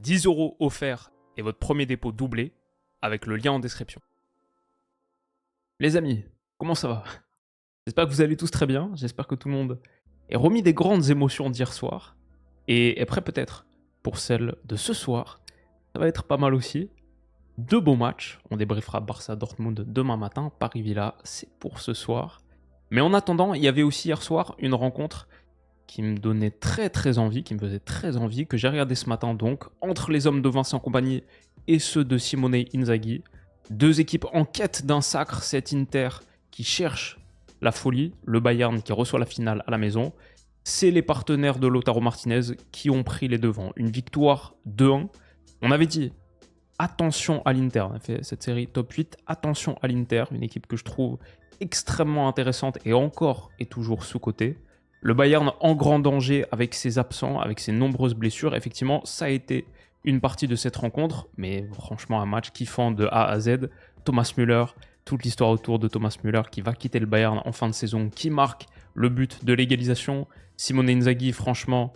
10 € offerts et votre premier dépôt doublé avec le lien en description. Les amis, comment ça va? J'espère que vous allez tous très bien, j'espère que tout le monde est remis des grandes émotions d'hier soir et est prêt peut-être pour celle de ce soir. Ça va être pas mal aussi. Deux beaux matchs, on débriefera Barça-Dortmund demain matin, Paris-Villa, c'est pour ce soir. Mais en attendant, il y avait aussi hier soir une rencontre qui me donnait très envie, qui me faisait très envie, que j'ai regardé ce matin donc, entre les hommes de Vincent Kompany et ceux de Simone Inzaghi. Deux équipes en quête d'un sacre, cet Inter qui cherche la folie, le Bayern qui reçoit la finale à la maison. C'est les partenaires de Lautaro Martinez qui ont pris les devants. Une victoire 2-1. On avait dit attention à l'Inter, on a fait cette série top 8, attention à l'Inter, une équipe que je trouve extrêmement intéressante et encore et toujours sous-cotée. Le Bayern en grand danger avec ses absents, avec ses nombreuses blessures. Effectivement, ça a été une partie de cette rencontre, mais franchement un match kiffant de A à Z. Thomas Müller, toute l'histoire autour de Thomas Müller qui va quitter le Bayern en fin de saison, qui marque le but de l'égalisation. Simone Inzaghi, franchement,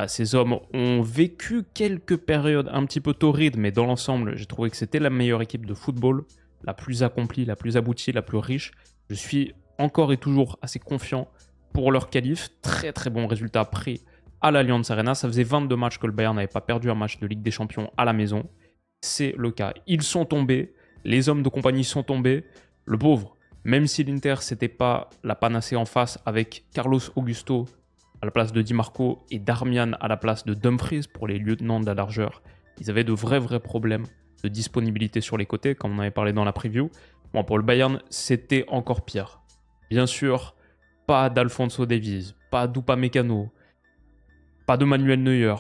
ces hommes ont vécu quelques périodes un petit peu torrides, mais dans l'ensemble, j'ai trouvé que c'était la meilleure équipe de football, la plus accomplie, la plus aboutie, la plus riche. Je suis encore et toujours assez confiant pour leur qualif. Très bon résultat pris à l'Allianz Arena. Ça faisait 22 matchs que le Bayern n'avait pas perdu un match de Ligue des Champions à la maison. C'est le cas. Ils sont tombés, les hommes de Kompany sont tombés. Le pauvre, même si l'Inter c'était pas la panacée en face avec Carlos Augusto à la place de Di Marco et Darmian à la place de Dumfries pour les lieutenants de la largeur, ils avaient de vrais problèmes de disponibilité sur les côtés, comme on avait parlé dans la preview. Bon, pour le Bayern, c'était encore pire. Bien sûr, pas d'Alphonso Davies, pas d'Upamecano, pas de Manuel Neuer.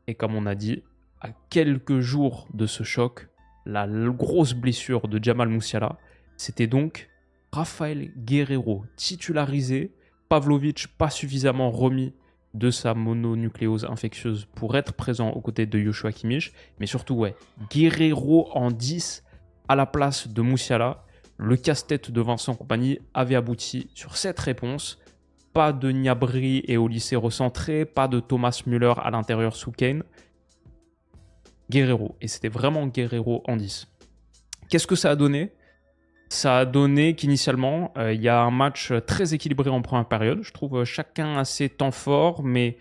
Et comme on a dit, à quelques jours de ce choc, la grosse blessure de Jamal Musiala, c'était donc Rafael Guerreiro titularisé. Pavlovic pas suffisamment remis de sa mononucléose infectieuse pour être présent aux côtés de Joshua Kimmich. Mais surtout, Guerreiro en 10 à la place de Musiala. Le casse-tête de Vincent Kompany avait abouti sur cette réponse. Pas de Gnabry et Olise recentré, pas de Thomas Müller à l'intérieur sous Kane. Guerreiro. Et c'était vraiment Guerreiro en 10. Qu'est-ce que ça a donné ? Ça a donné qu'initialement, il y a un match très équilibré en première période. Je trouve chacun a ses temps forts, mais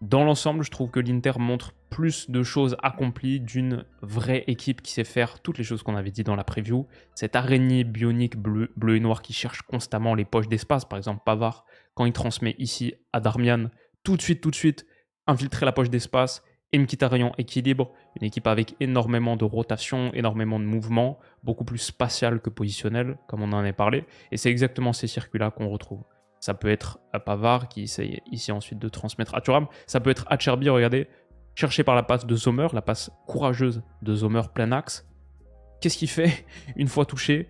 dans l'ensemble, je trouve que l'Inter montre plus de choses accomplies d'une vraie équipe qui sait faire toutes les choses qu'on avait dit dans la preview. Cette araignée bionique bleu et noir qui cherche constamment les poches d'espace. Par exemple, Pavard, quand il transmet ici à Darmian, tout de suite, infiltrer la poche d'espace. Et Mkhitaryan équilibre, une équipe avec énormément de rotation, énormément de mouvements, beaucoup plus spatial que positionnel, comme on en a parlé. Et c'est exactement ces circuits-là qu'on retrouve. Ça peut être Pavard qui essaye ici ensuite de transmettre à Thuram. Ça peut être Acerbi, regardez, cherché par la passe de Sommer, la passe courageuse de Sommer plein axe. Qu'est-ce qu'il fait une fois touché?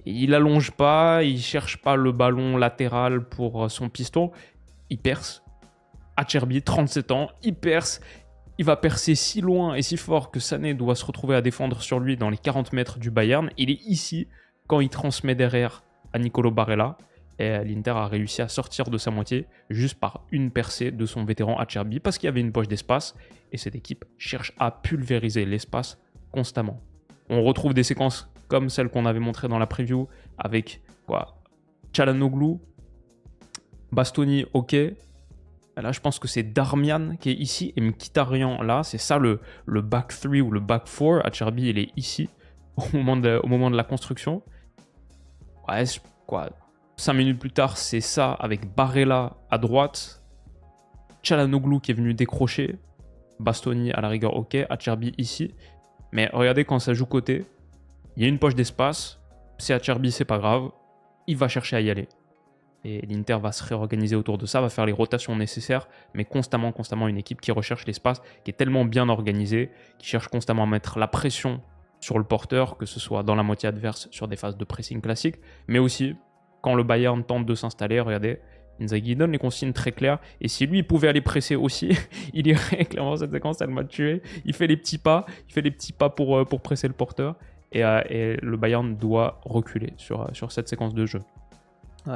Il allonge pas, il cherche pas le ballon latéral pour son piston. Il perce. Acerbi, 37 ans, il perce. Il va percer si loin et si fort que Sané doit se retrouver à défendre sur lui dans les 40 mètres du Bayern. Il est ici quand il transmet derrière à Nicolo Barella. Et l'Inter a réussi à sortir de sa moitié juste par une percée de son vétéran Acerbi parce qu'il y avait une poche d'espace. Et cette équipe cherche à pulvériser l'espace constamment. On retrouve des séquences comme celles qu'on avait montrées dans la preview avec Çalhanoğlu, Bastoni, ok. Là, je pense que c'est Darmian qui est ici et Mkhitaryan là. C'est ça le back 3 ou le back 4. Acerbi, il est ici au moment de la construction. 5 minutes plus tard, c'est ça avec Barella à droite. Çalhanoğlu qui est venu décrocher. Bastoni à la rigueur, ok. Acerbi ici. Mais regardez quand ça joue côté. Il y a une poche d'espace. C'est Acerbi, c'est pas grave. Il va chercher à y aller. Et l'Inter va se réorganiser autour de ça, va faire les rotations nécessaires, mais constamment une équipe qui recherche l'espace, qui est tellement bien organisée, qui cherche constamment à mettre la pression sur le porteur, que ce soit dans la moitié adverse sur des phases de pressing classiques, mais aussi quand le Bayern tente de s'installer, regardez, Inzaghi donne les consignes très claires, et si lui il pouvait aller presser aussi, il irait clairement cette séquence, elle m'a tué, il fait les petits pas pour presser le porteur, et le Bayern doit reculer sur cette séquence de jeu.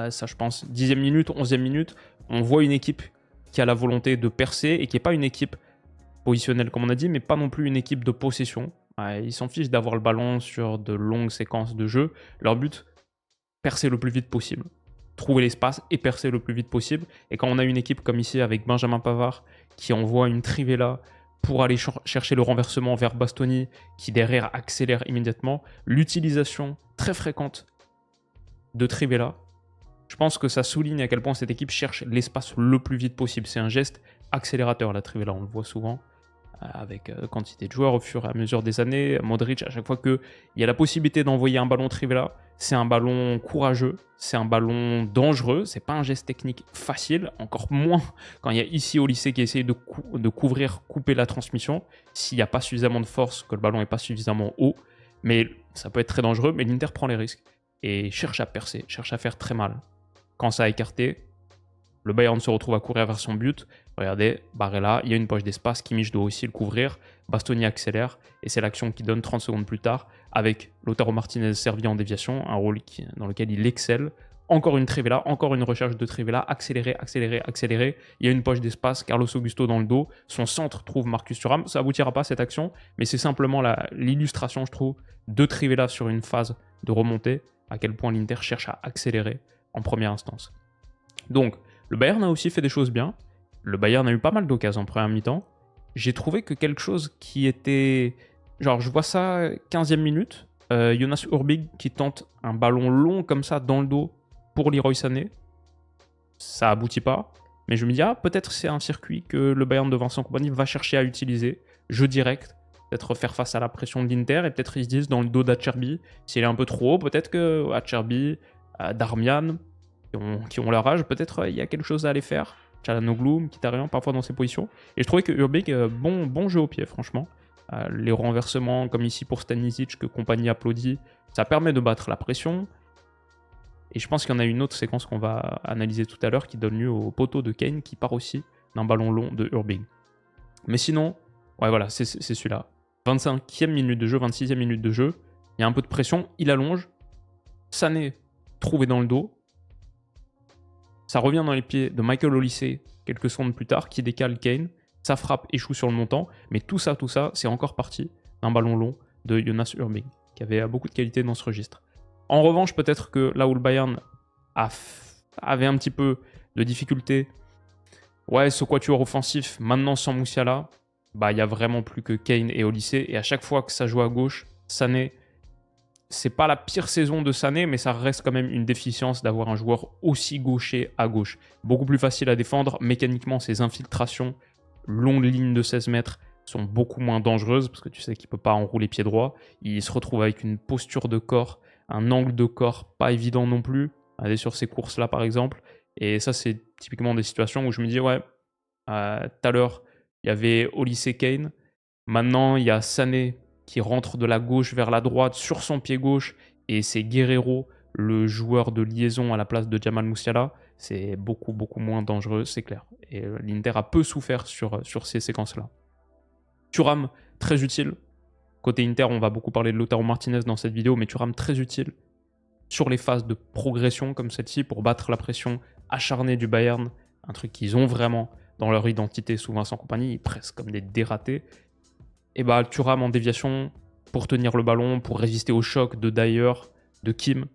Ça je pense, 10e minute, 11e minute, on voit une équipe qui a la volonté de percer et qui n'est pas une équipe positionnelle comme on a dit, mais pas non plus une équipe de possession. Ils s'en fichent d'avoir le ballon sur de longues séquences de jeu. Leur but, percer le plus vite possible. Trouver l'espace et percer le plus vite possible. Et quand on a une équipe comme ici avec Benjamin Pavard qui envoie une trivella pour aller chercher le renversement vers Bastoni, qui derrière accélère immédiatement, l'utilisation très fréquente de trivella, je pense que ça souligne à quel point cette équipe cherche l'espace le plus vite possible. C'est un geste accélérateur, la trivella, on le voit souvent avec quantité de joueurs au fur et à mesure des années. Modric, à chaque fois qu'il y a la possibilité d'envoyer un ballon trivella, c'est un ballon courageux, c'est un ballon dangereux, c'est pas un geste technique facile, encore moins quand il y a ici au lycée qui essaye de couvrir, couper la transmission, s'il n'y a pas suffisamment de force, que le ballon n'est pas suffisamment haut, mais ça peut être très dangereux, mais l'Inter prend les risques et cherche à percer, cherche à faire très mal. Quand ça a écarté, le Bayern se retrouve à courir vers son but. Regardez, Barella, il y a une poche d'espace, Kimmich doit aussi le couvrir, Bastoni accélère, et c'est l'action qui donne 30 secondes plus tard, avec Lautaro Martinez servi en déviation, un rôle dans lequel il excelle. Encore une trivella, encore une recherche de trivella, accélérer, accélérer, accélérer. Il y a une poche d'espace, Carlos Augusto dans le dos, son centre trouve Marcus Thuram. Ça aboutira pas cette action, mais c'est simplement l'illustration, je trouve, de trivella sur une phase de remontée, à quel point l'Inter cherche à accélérer en première instance. Donc, le Bayern a aussi fait des choses bien. Le Bayern a eu pas mal d'occasions en première mi-temps. J'ai trouvé que quelque chose qui était... Genre, je vois ça 15e minute. Jonas Urbig qui tente un ballon long comme ça dans le dos pour Leroy Sané. Ça aboutit pas. Mais je me dis, peut-être c'est un circuit que le Bayern de Vincent Kompany va chercher à utiliser. Jeu direct. Peut-être faire face à la pression de l'Inter. Et peut-être ils se disent dans le dos d'Acerbi, s'il est un peu trop haut, peut-être que Acerbi, Darmian... Qui ont leur âge, peut-être il y a quelque chose à aller faire. Çalhanoğlu, Mkhitaryan, parfois dans ces positions. Et je trouvais que Urbig, bon jeu au pied, franchement. Les renversements, comme ici pour Stanisic, que Kompany applaudit, ça permet de battre la pression. Et je pense qu'il y en a une autre séquence qu'on va analyser tout à l'heure qui donne lieu au poteau de Kane qui part aussi d'un ballon long de Urbig. Mais sinon, ouais voilà, c'est celui-là. 25e minute de jeu, 26e minute de jeu. Il y a un peu de pression, il allonge. Sané trouvé dans le dos. Ça revient dans les pieds de Michael Olise quelques secondes plus tard, qui décale Kane. Sa frappe échoue sur le montant. Mais tout ça, c'est encore parti d'un ballon long de Jonas Urbig, qui avait beaucoup de qualité dans ce registre. En revanche, peut-être que là où le Bayern avait un petit peu de difficulté, ce quatuor offensif, maintenant sans Musiala, il n'y a vraiment plus que Kane et Olise. Et à chaque fois que ça joue à gauche, Sané... C'est pas la pire saison de Sané, mais ça reste quand même une déficience d'avoir un joueur aussi gaucher à gauche. Beaucoup plus facile à défendre. Mécaniquement, ses infiltrations, longues lignes de 16 mètres, sont beaucoup moins dangereuses parce que tu sais qu'il peut pas enrouler pied droit. Il se retrouve avec une posture de corps, un angle de corps pas évident non plus. Aller sur ces courses-là, par exemple. Et ça, c'est typiquement des situations où je me dis, tout à l'heure, il y avait Olise Kane. Maintenant, il y a Sané qui rentre de la gauche vers la droite sur son pied gauche, et c'est Guerreiro, le joueur de liaison à la place de Jamal Musiala. C'est beaucoup moins dangereux, c'est clair. Et l'Inter a peu souffert sur ces séquences-là. Thuram, très utile. Côté Inter, on va beaucoup parler de Lautaro Martinez dans cette vidéo, mais Thuram très utile sur les phases de progression comme celle-ci pour battre la pression acharnée du Bayern, un truc qu'ils ont vraiment dans leur identité sous Vincent Kompany, ils pressent comme des dératés. Et Thuram en déviation pour tenir le ballon, pour résister au choc de Dyer, de Kim,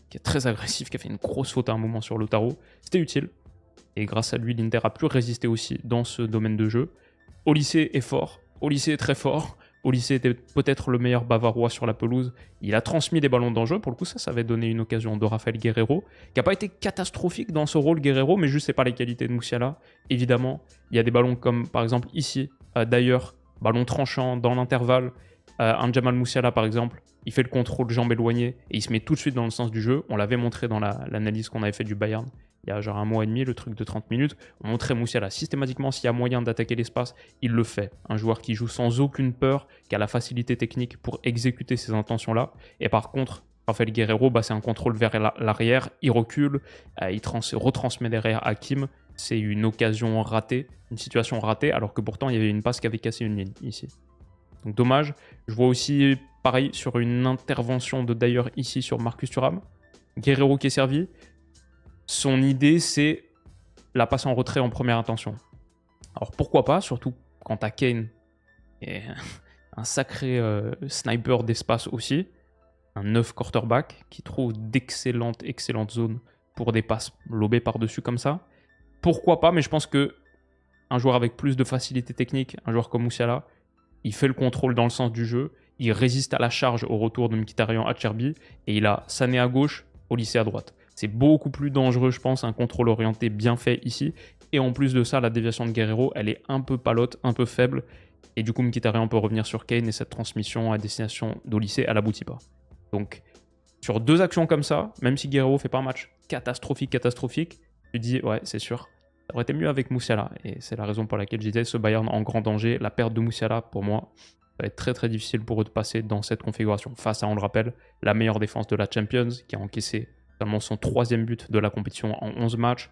qui est très agressif, qui a fait une grosse faute à un moment sur Lautaro. C'était utile. Et grâce à lui, l'Inter a pu résister aussi dans ce domaine de jeu. Olise est fort. Olise est très fort. Olise était peut-être le meilleur bavarois sur la pelouse. Il a transmis des ballons d'enjeu. Pour le coup, ça avait donné une occasion de Rafael Guerreiro, qui n'a pas été catastrophique dans ce rôle, Guerreiro, mais juste c'est pas les qualités de Musiala. Évidemment, il y a des ballons comme par exemple ici, d'ailleurs, ballon tranchant dans l'intervalle. Un Jamal Musiala, par exemple, il fait le contrôle jambe éloignée et il se met tout de suite dans le sens du jeu. On l'avait montré dans l'analyse qu'on avait fait du Bayern il y a genre un mois et demi, le truc de 30 minutes. On montrait Musiala systématiquement, s'il y a moyen d'attaquer l'espace, il le fait. Un joueur qui joue sans aucune peur, qui a la facilité technique pour exécuter ces intentions-là. Et par contre, Rafael Guerreiro, c'est un contrôle vers l'arrière, il recule, il retransmet derrière Hakim. C'est une occasion ratée, une situation ratée, alors que pourtant il y avait une passe qui avait cassé une ligne ici. Donc dommage. Je vois aussi, pareil, sur une intervention de Dyer ici sur Marcus Thuram. Guerreiro qui est servi. Son idée, c'est la passe en retrait en première intention. Alors pourquoi pas, surtout quand t'as Kane et un sacré sniper d'espace aussi. Un 9 quarterback qui trouve d'excellentes zones pour des passes lobées par-dessus comme ça. Pourquoi pas, mais je pense que un joueur avec plus de facilité technique, un joueur comme Musiala, il fait le contrôle dans le sens du jeu, il résiste à la charge au retour de Mkhitaryan à Cherby, et il a Sané à gauche, Olysée à droite. C'est beaucoup plus dangereux, je pense, un contrôle orienté bien fait ici. Et en plus de ça, la déviation de Guerreiro, elle est un peu palote, un peu faible. Et du coup, Mkhitaryan peut revenir sur Kane et cette transmission à destination d'Olysée, elle aboutit pas. Donc, sur 2 actions comme ça, même si Guerreiro fait pas un match catastrophique, tu dis, ouais, c'est sûr, ça aurait été mieux avec Musiala. Et c'est la raison pour laquelle je disais ce Bayern en grand danger. La perte de Musiala, pour moi, ça va être très très difficile pour eux de passer dans cette configuration. Face à, on le rappelle, la meilleure défense de la Champions, qui a encaissé seulement son 3e but de la compétition en 11 matchs.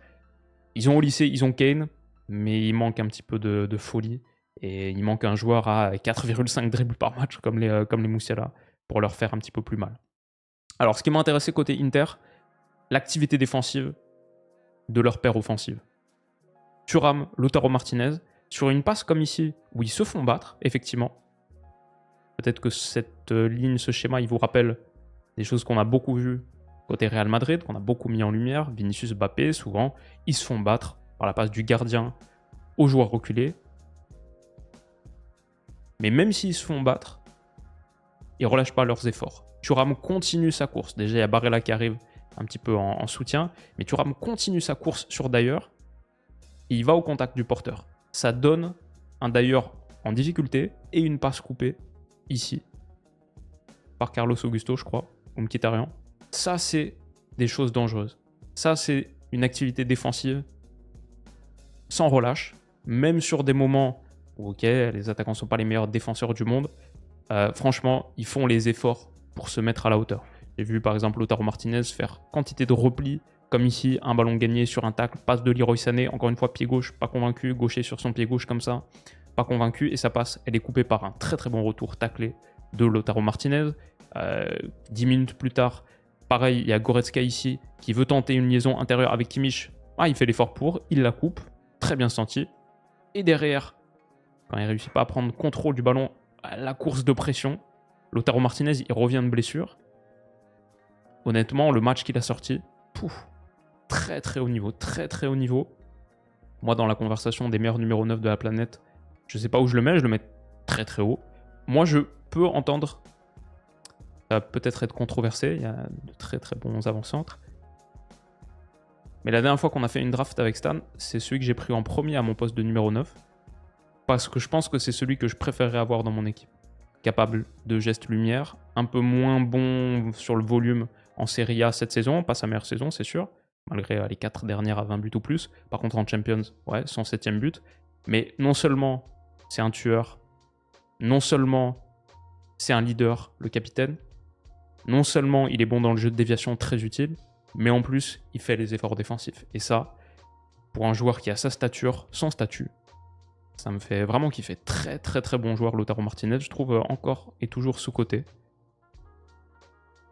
Ils ont Olysée, ils ont Kane, mais il manque un petit peu de folie. Et il manque un joueur à 4,5 dribbles par match, comme les Musiala, pour leur faire un petit peu plus mal. Alors, ce qui m'a intéressé côté Inter, l'activité défensive de leur paire offensive. Thuram, Lautaro Martinez, sur une passe comme ici, où ils se font battre, effectivement. Peut-être que cette ligne, ce schéma, il vous rappelle des choses qu'on a beaucoup vues côté Real Madrid, qu'on a beaucoup mis en lumière. Vinicius, Mbappé, souvent, ils se font battre par la passe du gardien aux joueurs reculés. Mais même s'ils se font battre, ils ne relâchent pas leurs efforts. Thuram continue sa course. Déjà, il y a Barella qui arrive un petit peu en soutien, mais Thuram continue sa course sur Dyer et il va au contact du porteur. Ça donne un Dyer en difficulté et une passe coupée ici par Carlos Augusto, je crois, ou Mkhitaryan. Ça, c'est des choses dangereuses. Ça, c'est une activité défensive sans relâche, même sur des moments où, ok, les attaquants ne sont pas les meilleurs défenseurs du monde. Franchement, ils font les efforts pour se mettre à la hauteur. J'ai vu par exemple Lautaro Martinez faire quantité de replis, comme ici, un ballon gagné sur un tacle, passe de Leroy Sané, encore une fois pied gauche, pas convaincu, gaucher sur son pied gauche comme ça, pas convaincu, et sa passe, elle est coupée par un très très bon retour taclé de Lautaro Martinez. 10 minutes plus tard, pareil, il y a Goretzka ici, qui veut tenter une liaison intérieure avec Kimmich. Il fait l'effort pour, il la coupe, très bien senti. Et derrière, quand il réussit pas à prendre contrôle du ballon, la course de pression, Lautaro Martinez, il revient de blessure. Honnêtement, le match qu'il a sorti, très très haut niveau, très très haut niveau. Moi, dans la conversation des meilleurs numéro 9 de la planète, je sais pas où je le mets très très haut. Moi, je peux entendre, ça va peut-être être controversé, il y a de très très bons avant-centres. Mais la dernière fois qu'on a fait une draft avec Stan, c'est celui que j'ai pris en premier à mon poste de numéro 9. Parce que je pense que c'est celui que je préférerais avoir dans mon équipe. Capable de gestes lumière, un peu moins bon sur le volume en Serie A cette saison, pas sa meilleure saison, c'est sûr, malgré les 4 dernières à 20 buts ou plus. Par contre, en Champions, ouais, son 7e but. Mais non seulement c'est un tueur, non seulement c'est un leader, le capitaine, non seulement il est bon dans le jeu de déviation, très utile, mais en plus, il fait les efforts défensifs. Et ça, pour un joueur qui a sa stature, son statut, ça me fait vraiment kiffer. Très très très bon joueur, Lautaro Martinez, je trouve encore et toujours sous-coté.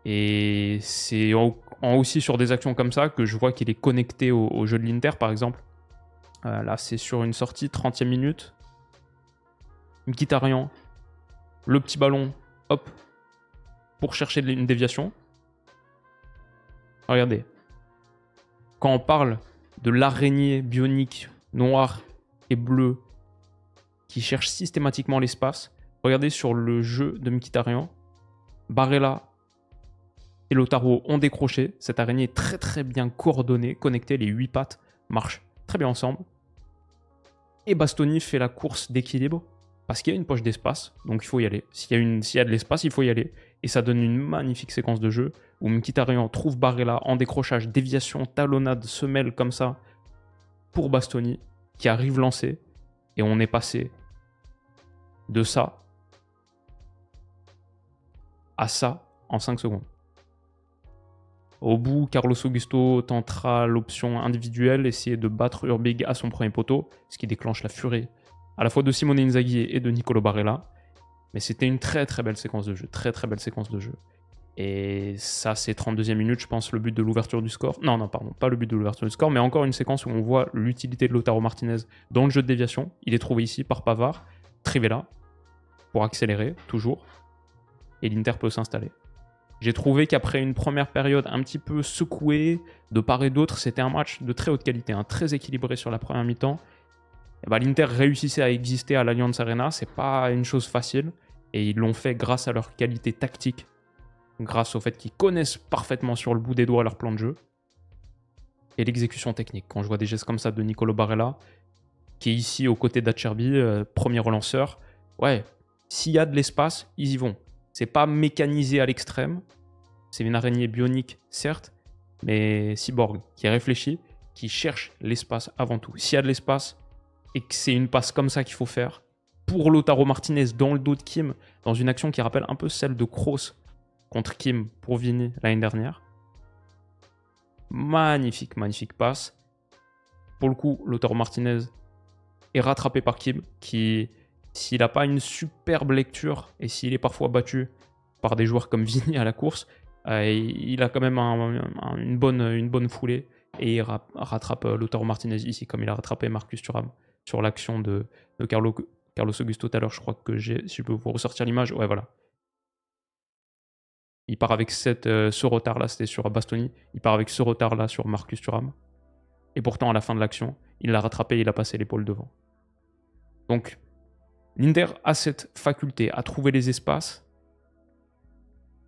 Et c'est aussi sur des actions comme ça que je vois qu'il est connecté au jeu de l'Inter, par exemple. Là, c'est sur une sortie, 30e minute. Mkhitaryan, le petit ballon, hop, pour chercher une déviation. Regardez. Quand on parle de l'araignée bionique noire et bleue qui cherche systématiquement l'espace, regardez sur le jeu de Mkhitaryan. Barella et Lautaro ont décroché. Cette araignée est très très bien coordonnée, connectée, les 8 pattes marchent très bien ensemble. Et Bastoni fait la course d'équilibre parce qu'il y a une poche d'espace, donc il faut y aller. S'il y a de l'espace, il faut y aller. Et ça donne une magnifique séquence de jeu où Mkhitaryan trouve Barella en décrochage, déviation, talonnade, semelle comme ça pour Bastoni qui arrive lancé. Et on est passé de ça à ça en 5 secondes. Au bout, Carlos Augusto tentera l'option individuelle, essayer de battre Urbig à son premier poteau, ce qui déclenche la furie à la fois de Simone Inzaghi et de Nicolo Barella. Mais c'était une très très belle séquence de jeu, très très belle séquence de jeu. Et ça, c'est 32e minute, je pense, le but de l'ouverture du score. Non, pardon, pas le but de l'ouverture du score, mais encore une séquence où on voit l'utilité de Lautaro Martinez dans le jeu de déviation. Il est trouvé ici par Pavard, Trivela. pour accélérer, toujours. Et l'Inter peut s'installer. J'ai trouvé qu'après une première période un petit peu secouée, de part et d'autre, c'était un match de très haute qualité, très équilibré sur la première mi-temps. Et bah, l'Inter réussissait à exister à l'Allianz Arena, c'est pas une chose facile. Et ils l'ont fait grâce à leur qualité tactique, grâce au fait qu'ils connaissent parfaitement sur le bout des doigts leur plan de jeu. Et l'exécution technique. Quand je vois des gestes comme ça de Nicolo Barella, qui est ici aux côtés d'Acerbi, premier relanceur, ouais, s'il y a de l'espace, ils y vont. C'est pas mécanisé à l'extrême. C'est une araignée bionique, certes, mais cyborg, qui réfléchit, qui cherche l'espace avant tout. S'il y a de l'espace et que c'est une passe comme ça qu'il faut faire, pour Lautaro Martinez dans le dos de Kim, dans une action qui rappelle un peu celle de Kroos contre Kim pour Vini l'année dernière. Magnifique, magnifique passe. Pour le coup, Lautaro Martinez est rattrapé par Kim, qui, s'il n'a pas une superbe lecture et s'il est parfois battu par des joueurs comme Vini à la course, il a quand même une bonne foulée et il rattrape Lautaro Martinez ici, comme il a rattrapé Marcus Thuram sur l'action de Carlos Augusto tout à l'heure. Je crois que si je peux vous ressortir l'image, ouais, voilà. Il part avec ce retard-là, c'était sur Bastoni. Il part avec ce retard-là sur Marcus Thuram. Et pourtant, à la fin de l'action, il l'a rattrapé et il a passé l'épaule devant. Donc, l'Inter a cette faculté à trouver les espaces.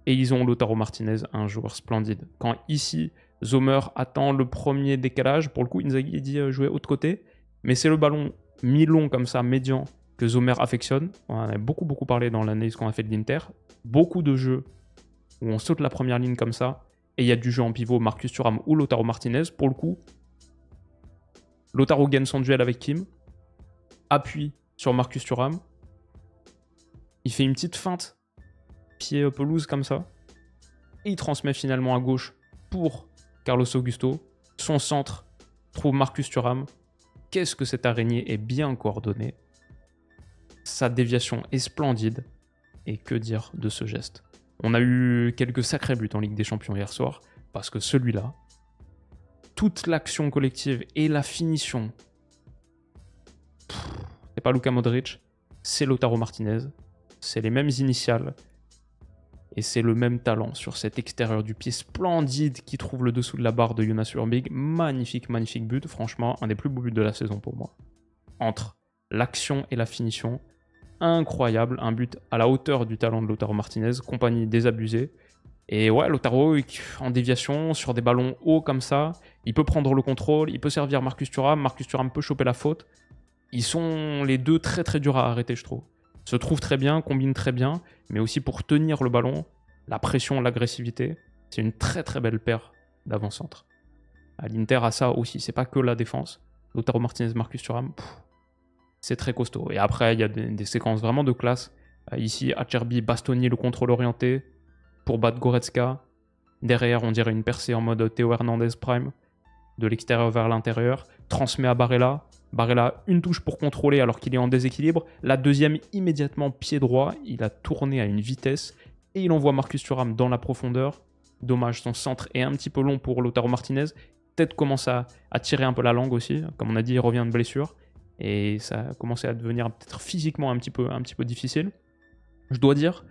Et ils ont Lautaro Martinez, un joueur splendide. Quand ici, Zomer attend le premier décalage, pour le coup, Inzaghi dit jouer haut de côté. Mais c'est le ballon mi-long comme ça, médian, que Zomer affectionne. On en a beaucoup parlé dans l'analyse qu'on a fait de l'Inter. Beaucoup de jeux où on saute la première ligne comme ça, et il y a du jeu en pivot, Marcus Thuram ou Lautaro Martinez. Pour le coup, Lautaro gagne son duel avec Kim, appuie sur Marcus Thuram, il fait une petite feinte, pied pelouse comme ça, et il transmet finalement à gauche pour Carlos Augusto. Son centre trouve Marcus Thuram. Qu'est-ce que cette araignée est bien coordonnée. Sa déviation est splendide, et que dire de ce geste. On a eu quelques sacrés buts en Ligue des Champions hier soir, parce que celui-là, toute l'action collective et la finition, c'est pas Luka Modric, c'est Lautaro Martinez, c'est les mêmes initiales, et c'est le même talent sur cet extérieur du pied splendide qui trouve le dessous de la barre de Jonas Urbig. Magnifique, magnifique but, franchement, un des plus beaux buts de la saison pour moi. Entre l'action et la finition, incroyable, un but à la hauteur du talent de Lautaro Martinez, compagnie désabusée. Et ouais, Lautaro, en déviation, sur des ballons hauts comme ça, il peut prendre le contrôle, il peut servir Marcus Thuram peut choper la faute. Ils sont les deux très très durs à arrêter, je trouve. Se trouvent très bien, combinent très bien, mais aussi pour tenir le ballon, la pression, l'agressivité. C'est une très très belle paire d'avant-centre. L'Inter a ça aussi, c'est pas que la défense. Lautaro Martinez, Marcus Thuram, c'est très costaud. Et après, il y a des séquences vraiment de classe. Ici, Acerbi, Bastoni, le contrôle orienté pour battre Goretzka. Derrière, on dirait une percée en mode Théo Hernandez Prime, de l'extérieur vers l'intérieur. Transmet à Barella. Barella, une touche pour contrôler alors qu'il est en déséquilibre. La deuxième, immédiatement pied droit. Il a tourné à une vitesse et il envoie Marcus Thuram dans la profondeur. Dommage, son centre est un petit peu long pour Lautaro Martinez. Peut-être commence à tirer un peu la langue aussi. Comme on a dit, il revient de blessure. Et ça a commencé à devenir peut-être physiquement un petit peu difficile. Je dois dire,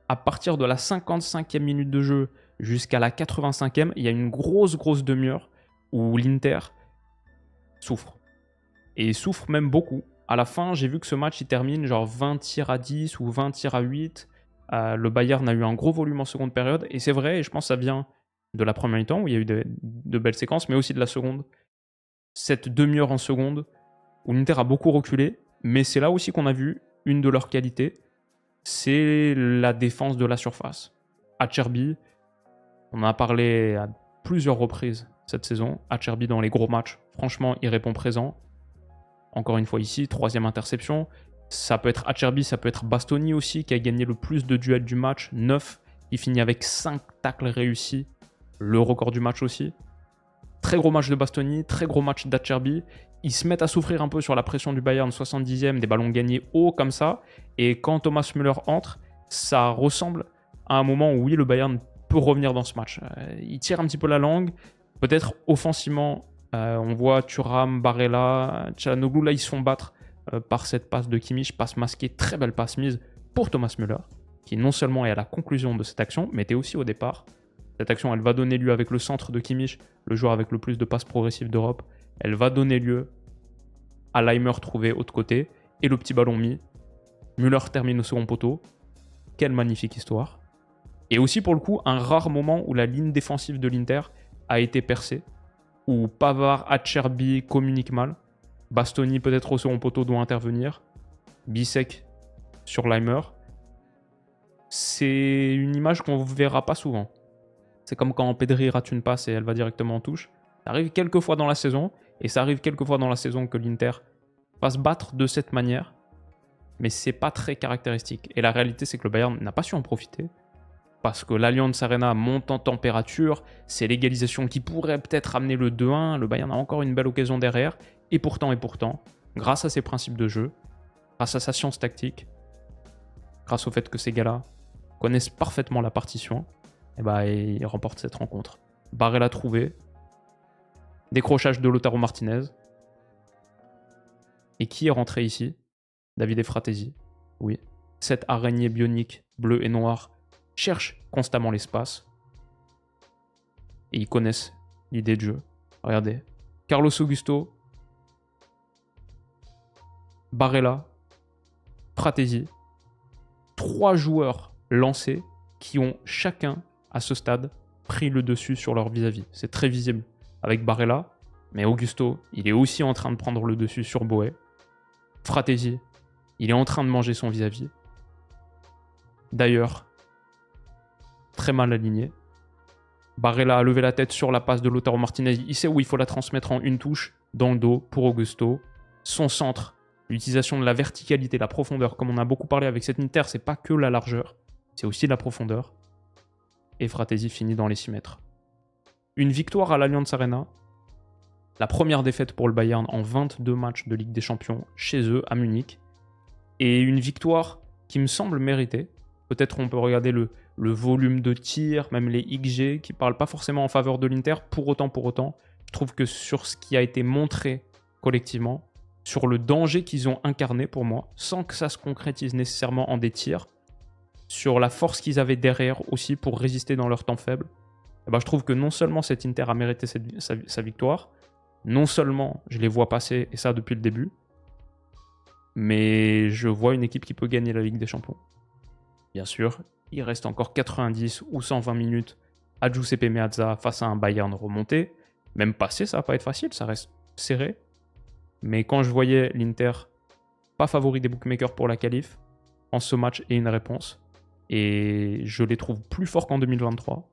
à partir de la 55e minute de jeu jusqu'à la 85e, il y a une grosse demi-heure où l'Inter souffre. Et souffre même beaucoup. À la fin, j'ai vu que ce match il termine genre 20 tirs à 10 ou 20 tirs à 8. Le Bayern a eu un gros volume en seconde période. Et c'est vrai, et je pense que ça vient de la première mi-temps où il y a eu de belles séquences, mais aussi de la seconde. Cette demi-heure en seconde où l'Inter a beaucoup reculé, mais c'est là aussi qu'on a vu une de leurs qualités, c'est la défense de la surface. Acerbi, on en a parlé à plusieurs reprises cette saison. Acerbi dans les gros matchs, franchement, il répond présent. Encore une fois ici, 3e interception. Ça peut être Acerbi, ça peut être Bastoni aussi, qui a gagné le plus de duels du match, 9. Il finit avec 5 tacles réussis, le record du match aussi. Très gros match de Bastoni, très gros match d'Acerbi. Ils se mettent à souffrir un peu sur la pression du Bayern, 70e, des ballons gagnés haut comme ça. Et quand Thomas Müller entre, ça ressemble à un moment où oui, le Bayern peut revenir dans ce match. Il tire un petit peu la langue. Peut-être offensivement, on voit Thuram, Barella, Çalhanoğlu, là ils se font battre par cette passe de Kimmich, passe masquée, très belle passe mise. pour Thomas Müller, qui non seulement est à la conclusion de cette action, mais était aussi au départ. Cette action, elle va donner lieu avec le centre de Kimmich, le joueur avec le plus de passes progressives d'Europe. Elle va donner lieu à Leimer trouvé autre côté, et le petit ballon mis. Müller termine au second poteau. Quelle magnifique histoire. Et aussi pour le coup, un rare moment où la ligne défensive de l'Inter a été percée, où Pavard, Acerbi communiquent mal. Bastoni peut-être au second poteau doit intervenir. Bisek sur Leimer. C'est une image qu'on ne verra pas souvent. C'est comme quand Pedri rate une passe et elle va directement en touche. Ça arrive quelques fois dans la saison, et ça arrive quelques fois dans la saison que l'Inter va se battre de cette manière, mais c'est pas très caractéristique. Et la réalité, c'est que le Bayern n'a pas su en profiter, parce que l'Allianz Arena monte en température, c'est l'égalisation qui pourrait peut-être amener le 2-1, le Bayern a encore une belle occasion derrière, et pourtant, grâce à ses principes de jeu, grâce à sa science tactique, grâce au fait que ces gars-là connaissent parfaitement la partition, et ils remportent cette rencontre. Barella trouvé, décrochage de Lautaro Martinez, et qui est rentré ici? Davide Fratesi, oui. Cette araignée bionique bleue et noire cherche constamment l'espace. Et ils connaissent l'idée de jeu. Regardez. Carlos Augusto, Barella, Fratesi. 3 joueurs lancés qui ont chacun, à ce stade, pris le dessus sur leur vis-à-vis. C'est très visible avec Barella, mais Augusto, il est aussi en train de prendre le dessus sur Boé. Fratesi, il est en train de manger son vis-à-vis. D'ailleurs, très mal aligné. Barella a levé la tête sur la passe de Lautaro Martinez. Il sait où il faut la transmettre en une touche, dans le dos, pour Augusto. Son centre, l'utilisation de la verticalité, la profondeur, comme on a beaucoup parlé avec cette Inter, c'est pas que la largeur, c'est aussi la profondeur. Et Fratesi finit dans les 6 mètres. Une victoire à l'Allianz Arena. La première défaite pour le Bayern en 22 matchs de Ligue des Champions chez eux, à Munich. Et une victoire qui me semble méritée. Peut-être on peut regarder le volume de tir, même les XG, qui ne parlent pas forcément en faveur de l'Inter. Pour autant, je trouve que sur ce qui a été montré collectivement, sur le danger qu'ils ont incarné pour moi, sans que ça se concrétise nécessairement en des tirs, sur la force qu'ils avaient derrière aussi pour résister dans leur temps faible, je trouve que non seulement cet Inter a mérité sa victoire, non seulement je les vois passer, et ça depuis le début, mais je vois une équipe qui peut gagner la Ligue des Champions. Bien sûr, il reste encore 90 ou 120 minutes à Giuseppe Meazza face à un Bayern remonté. Même passer, ça va pas être facile, ça reste serré. Mais quand je voyais l'Inter pas favori des bookmakers pour la qualif, en ce match et une réponse, et je les trouve plus forts qu'en 2023,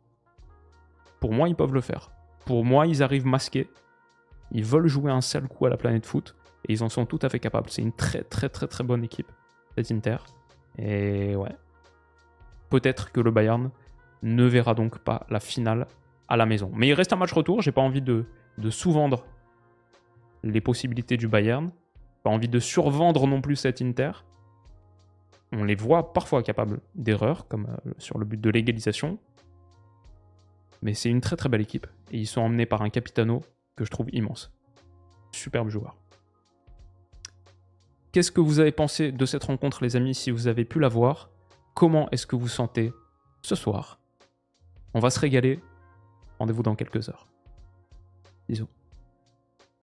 pour moi, ils peuvent le faire. Pour moi, ils arrivent masqués. Ils veulent jouer un sale coup à la planète foot, et ils en sont tout à fait capables. C'est une très très très très bonne équipe, cette Inter. Et ouais. Peut-être que le Bayern ne verra donc pas la finale à la maison. Mais il reste un match retour, j'ai pas envie de sous-vendre les possibilités du Bayern. Pas envie de survendre non plus cette Inter. On les voit parfois capables d'erreurs, comme sur le but de l'égalisation. Mais c'est une très très belle équipe. Et ils sont emmenés par un Capitano que je trouve immense. Superbe joueur. Qu'est-ce que vous avez pensé de cette rencontre, les amis, si vous avez pu la voir? Comment est-ce que vous sentez ce soir? On va se régaler. Rendez-vous dans quelques heures. Bisous.